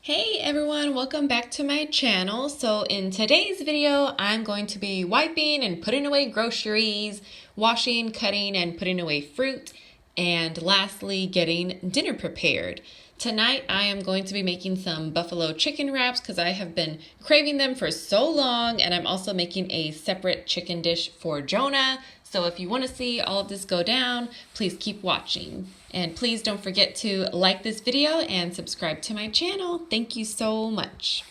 Hey everyone, welcome back to my channel. So in today's video, I'm going to be wiping and putting away groceries, washing, cutting, and putting away fruit, and lastly, getting dinner prepared. Tonight, I am going to be making some buffalo chicken wraps because I have been craving them for so long, and I'm also making a separate chicken dish for Jonah. So if you want to see all of this go down, please keep watching. And please don't forget to like this video and subscribe to my channel. Thank you so much.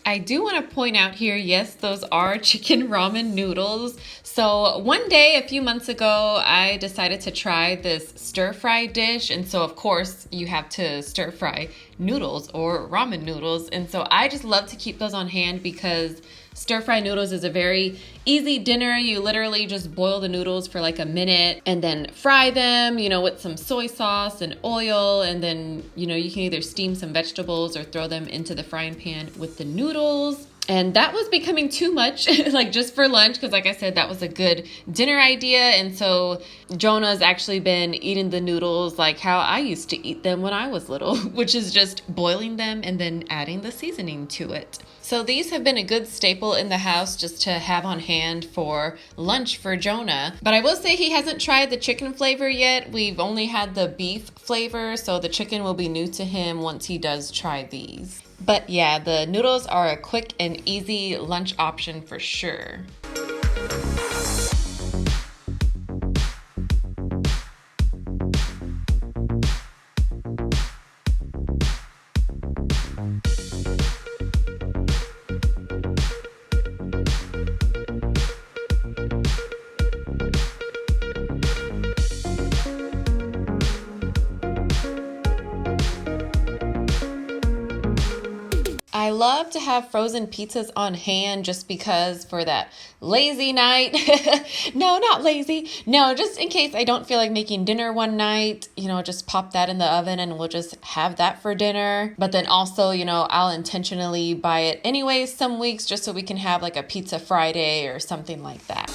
I do want to point out here, yes, those are chicken ramen noodles. So one day, a few months ago, I decided to try this stir-fry dish. And so of course you have to stir-fry noodles or ramen noodles. And so I just love to keep those on hand because stir-fry noodles is a very easy dinner. You literally just boil the noodles for like a minute and then fry them, with some soy sauce and oil. And then, you can either steam some vegetables or throw them into the frying pan with the noodles. And that was becoming too much, like just for lunch, because like I said, that was a good dinner idea. And so Jonah's actually been eating the noodles like how I used to eat them when I was little, which is just boiling them and then adding the seasoning to it. So these have been a good staple in the house just to have on hand for lunch for Jonah. But I will say he hasn't tried the chicken flavor yet. We've only had the beef flavor, so the chicken will be new to him once he does try these. But yeah, the noodles are a quick and easy lunch option for sure. I love to have frozen pizzas on hand just because for that lazy night, no, not lazy, no, just in case I don't feel like making dinner one night, just pop that in the oven and we'll just have that for dinner. But then also, I'll intentionally buy it anyways some weeks just so we can have like a pizza Friday or something like that.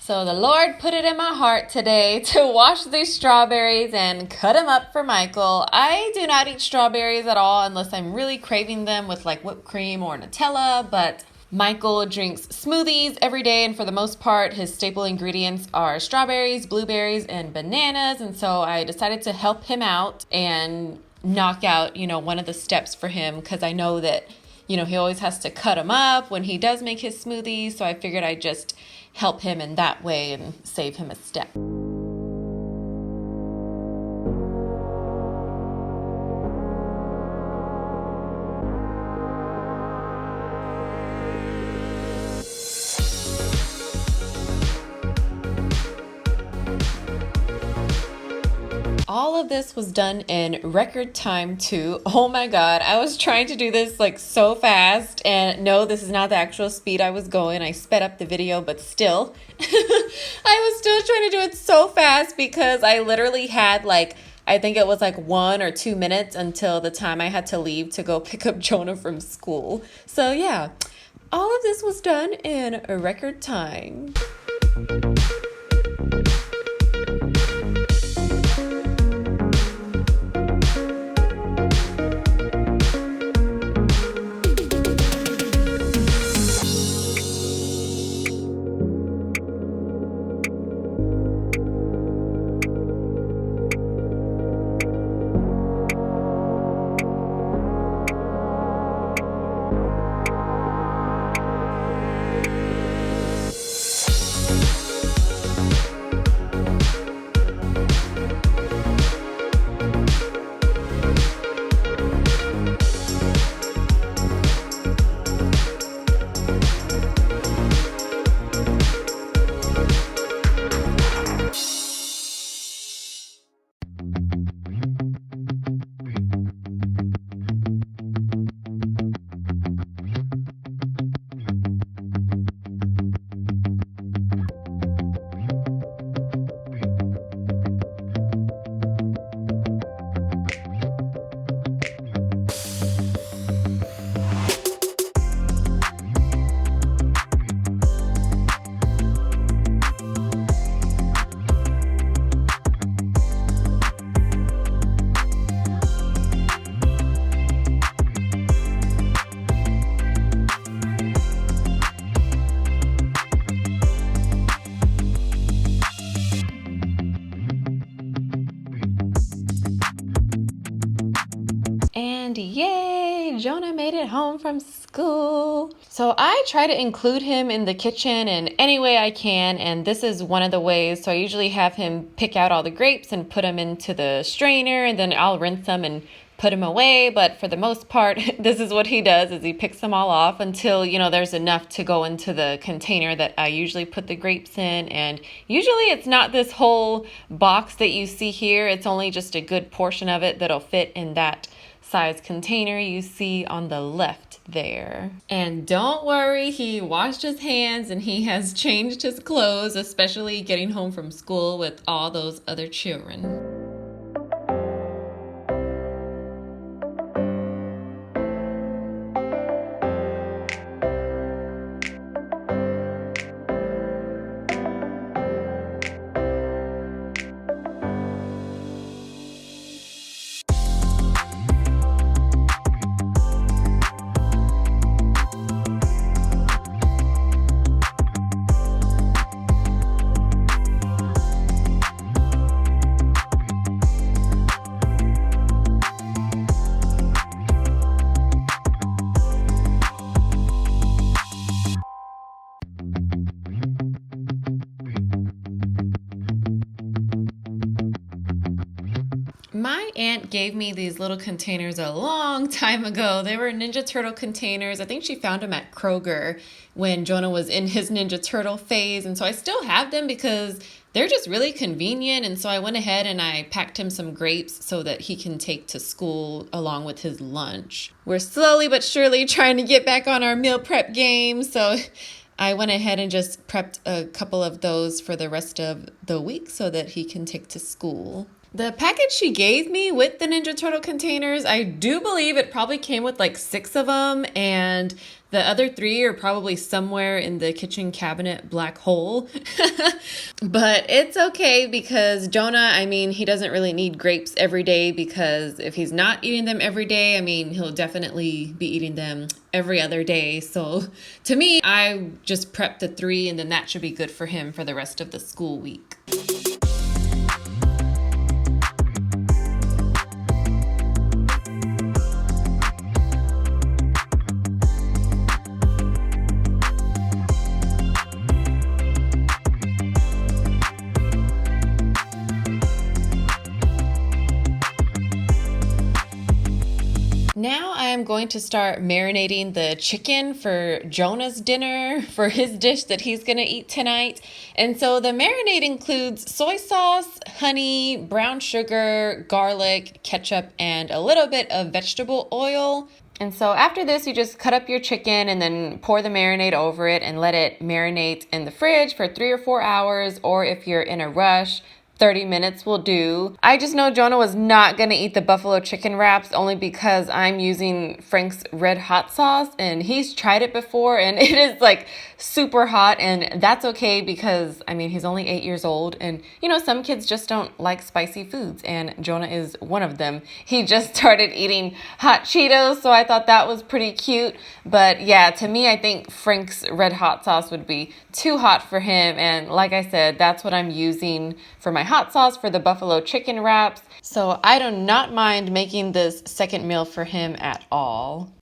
So the Lord put it in my heart today to wash these strawberries and cut them up for Michael. I do not eat strawberries at all unless I'm really craving them with like whipped cream or Nutella, but Michael drinks smoothies every day, and for the most part, his staple ingredients are strawberries, blueberries, and bananas, and so I decided to help him out and knock out, one of the steps for him because I know that he always has to cut them up when he does make his smoothies. So I figured I'd just help him in that way and save him a step. All of this was done in record time too. Oh my God, I was trying to do this like so fast, and no, this is not the actual speed I was going. I sped up the video, but still, I was still trying to do it so fast because I literally had I think it was like 1 or 2 minutes until the time I had to leave to go pick up Jonah from school. So yeah, all of this was done in a record time. And yay, Jonah made it home from school. So I try to include him in the kitchen in any way I can, and this is one of the ways. So I usually have him pick out all the grapes and put them into the strainer, and then I'll rinse them and put them away. But for the most part, this is what he does, is he picks them all off until, there's enough to go into the container that I usually put the grapes in. And usually it's not this whole box that you see here. It's only just a good portion of it that'll fit in that size container you see on the left there. And don't worry, he washed his hands and he has changed his clothes, especially getting home from school with all those other children. My aunt gave me these little containers a long time ago. They were Ninja Turtle containers. I think she found them at Kroger when Jonah was in his Ninja Turtle phase. And so I still have them because they're just really convenient. And so I went ahead and I packed him some grapes so that he can take to school along with his lunch. We're slowly but surely trying to get back on our meal prep game. So I went ahead and just prepped a couple of those for the rest of the week so that he can take to school. The package she gave me with the Ninja Turtle containers, I do believe it probably came with like 6 of them, and the other 3 are probably somewhere in the kitchen cabinet black hole. But it's okay because Jonah, I mean, he doesn't really need grapes every day, because if he's not eating them every day, I mean, he'll definitely be eating them every other day. So to me, I just prep the 3 and then that should be good for him for the rest of the school week. Now I am going to start marinating the chicken for Jonah's dinner, for his dish that he's going to eat tonight. And so the marinade includes soy sauce, honey, brown sugar, garlic, ketchup, and a little bit of vegetable oil. And so after this, you just cut up your chicken and then pour the marinade over it and let it marinate in the fridge for 3 or 4 hours, or if you're in a rush, 30 minutes will do. I just know Jonah was not going to eat the buffalo chicken wraps only because I'm using Frank's red hot sauce, and he's tried it before and it is like super hot, and that's okay because I mean, he's only 8 years old, and you know, some kids just don't like spicy foods, and Jonah is one of them. He just started eating hot Cheetos, so I thought that was pretty cute. But yeah, to me, I think Frank's red hot sauce would be too hot for him, and like I said, that's what I'm using for my hot sauce for the buffalo chicken wraps. So I do not mind making this second meal for him at all.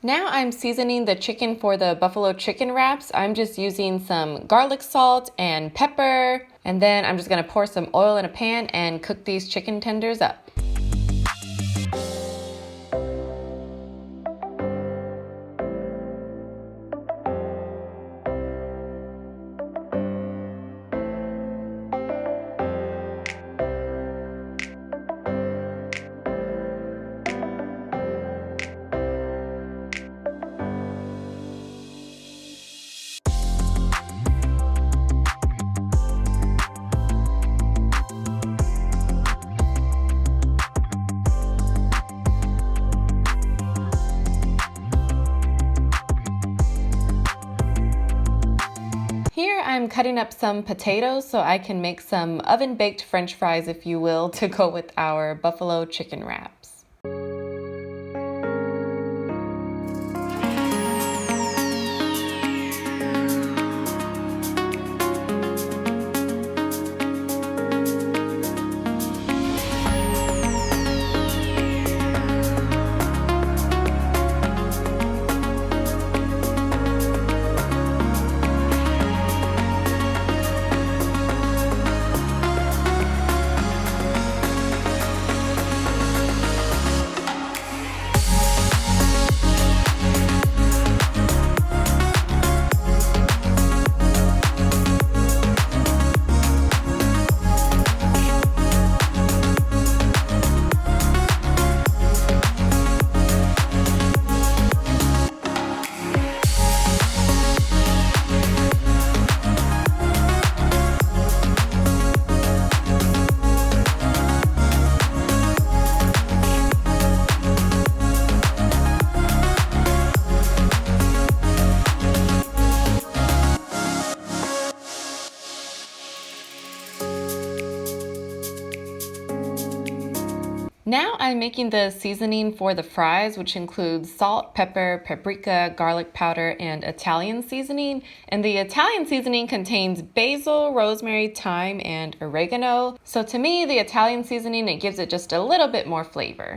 Now I'm seasoning the chicken for the buffalo chicken wraps. I'm just using some garlic salt and pepper, and then I'm just gonna pour some oil in a pan and cook these chicken tenders up. Here I'm cutting up some potatoes so I can make some oven-baked French fries, if you will, to go with our buffalo chicken wraps. Now I'm making the seasoning for the fries, which includes salt, pepper, paprika, garlic powder, and Italian seasoning. And the Italian seasoning contains basil, rosemary, thyme, and oregano. So to me, the Italian seasoning, it gives it just a little bit more flavor.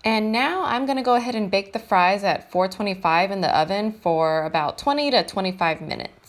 And now I'm gonna go ahead and bake the fries at 425 in the oven for about 20 to 25 minutes.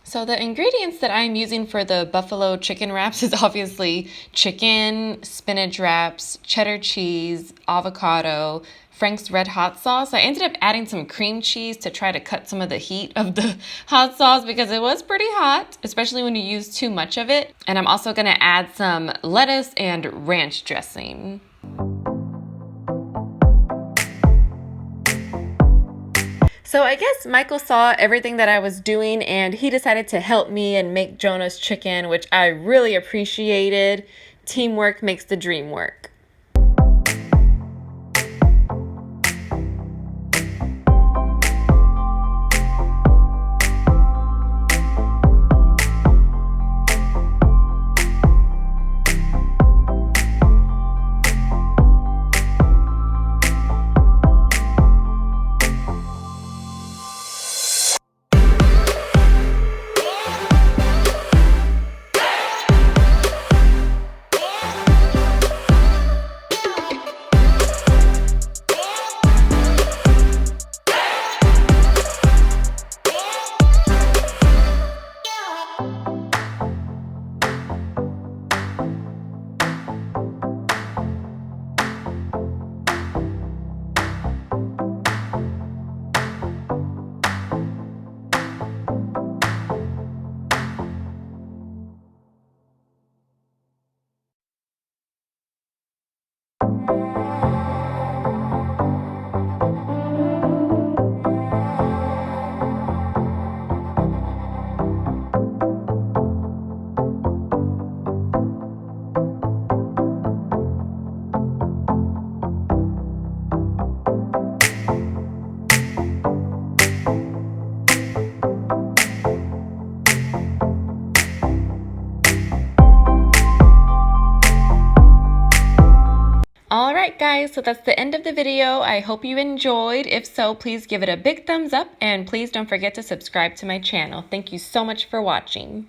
So the ingredients that I'm using for the buffalo chicken wraps is obviously chicken, spinach wraps, cheddar cheese, avocado, Frank's Red Hot Sauce. I ended up adding some cream cheese to try to cut some of the heat of the hot sauce because it was pretty hot, especially when you use too much of it. And I'm also gonna add some lettuce and ranch dressing. So I guess Michael saw everything that I was doing and he decided to help me and make Jonah's chicken, which I really appreciated. Teamwork makes the dream work. Alright guys, so that's the end of the video. I hope you enjoyed. If so, please give it a big thumbs up and please don't forget to subscribe to my channel. Thank you so much for watching.